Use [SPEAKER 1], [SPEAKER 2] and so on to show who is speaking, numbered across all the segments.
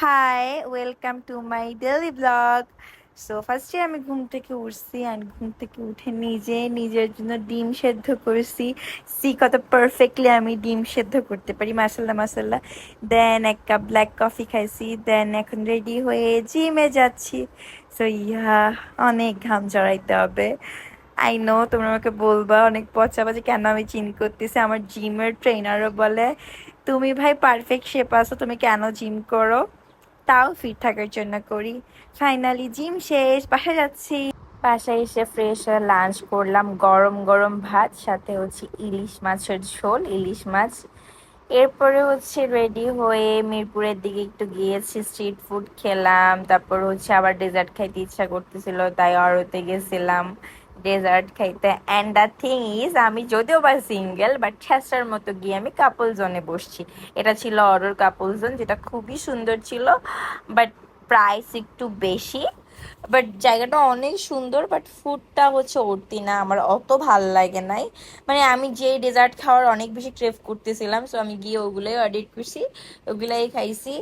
[SPEAKER 1] High, welcome to my daily vlog. So ফার্স্টে আমি ঘুম থেকে উঠছি অ্যান্ড ঘুম থেকে উঠে নিজের জন্য ডিম সেদ্ধ করছি। সি কত পারফেক্টলি আমি ডিম সেদ্ধ করতে পারি, মাসাল্লাহ মাসাল্লাহ। দেন এক কাপ ব্ল্যাক কফি খাইছি, দেন এখন রেডি হয়ে জিমে যাচ্ছি। সো অনেক ঘাম জড়াইতে হবে। আই নো তোমরা আমাকে বলবা অনেক পচা বাজে কেন আমি জিম করতেছি। আমার জিমের ট্রেনারও বলে তুমি ভাই পারফেক্ট শেপ আছো, তুমি কেন জিম করো? তাও ফিট থাকার জন্য করি। ফাইনালি জিম শেষ, বাসায় যাচ্ছি। বাসায় এসে ফ্রেশ হয়ে লাঞ্চ করলাম, গরম গরম ভাত, সাথে হচ্ছে ইলিশ মাছের ঝোল, ইলিশ মাছ। এরপরে হচ্ছে রেডি হয়ে মিরপুরের দিকে একটু গিয়েছি, স্ট্রিট ফুড খেলাম। তারপর হচ্ছে আবার ডেজার্ট খাইতে ইচ্ছা করতেছিল, তাই অরোতে গেছিলাম ডেজার্ট খাইতে। অ্যান্ড দ্য থিং ইজ, আমি যদিও বা সিঙ্গেল, বাট ছেঁচড়ার মতো গিয়ে আমি কাপল জোনে বসছি। এটা ছিল অরোর কাপল জোন, যেটা খুবই সুন্দর ছিল, বাট প্রাইস একটু বেশি। বাট জায়গাটা অনেক সুন্দর, বাট ফুডটা হচ্ছে উঠতি না, আমার অত ভাল লাগে নাই। মানে আমি যে ডেজার্ট খাওয়ার অনেক বেশি ক্রেভ করতেছিলাম, সো আমি গিয়ে ওগুলোই অর্ডার করছি, ওগুলাই খাইছি।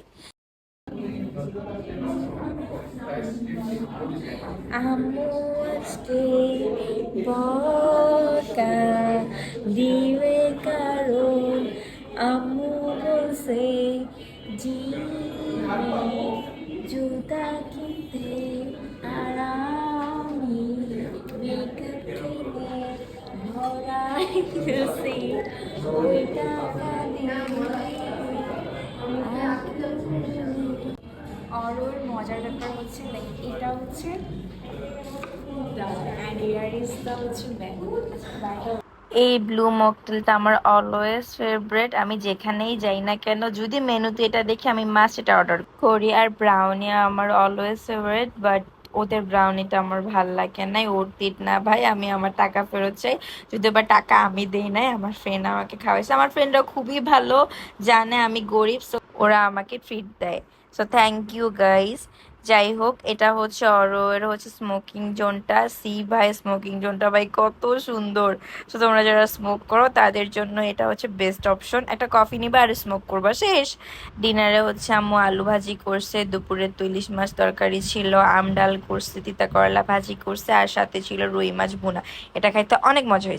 [SPEAKER 1] আম্মু আজকে বকা দিবে, কারণ আম্মু বলছে জিমে জুতা কিনতে, আর আমি মেকআপ কিনে ভরাইছি ওই টাকা দিয়ে। অরোর মজার ব্যাপার হচ্ছে লাইক এটা হচ্ছে এই ব্লু মকটেলটা আমার অলওয়েজ ফেভারিট। আমি যেখানেই যাই না কেন, যদি মেনুতে এটা দেখি আমি মাস্ট এটা অর্ডার করি। আর ব্রাউনি আমার অলওয়েজ ফেভারিট, বাট ওদের ব্রাউনিটা আমার ভাল লাগে নাই, ওর তিট না ভাই, আমি আমার টাকা ফেরত চাই। যদিও বা টাকা আমি দেই নাই, আমার ফ্রেন্ড আমাকে খাওয়াইছে। আমার ফ্রেন্ডরা খুবই ভালো, জানে আমি গরিব, সো ওরা আমাকে ট্রিট দেয়। So thank you guys. যাই হোক, এটা হচ্ছে এর হচ্ছে স্মোকিং জোনটা। সি ভাই, স্মোকিং জোনটা ভাই কত সুন্দর। তো তোমরা যারা স্মোক করো তাদের জন্য এটা হচ্ছে বেস্ট অপশন। একটা কফি নিবা আর স্মোক করবা, শেষ। ডিনারে হচ্ছে আম্মু আলু ভাজি করছে, দুপুরে তো ইলিশ মাছ তরকারি ছিল, আম ডাল করছে, তিতা করলা ভাজি করছে, আর সাথে ছিল রুই মাছ ভুনা। এটা খাইতে অনেক মজা হয়েছে।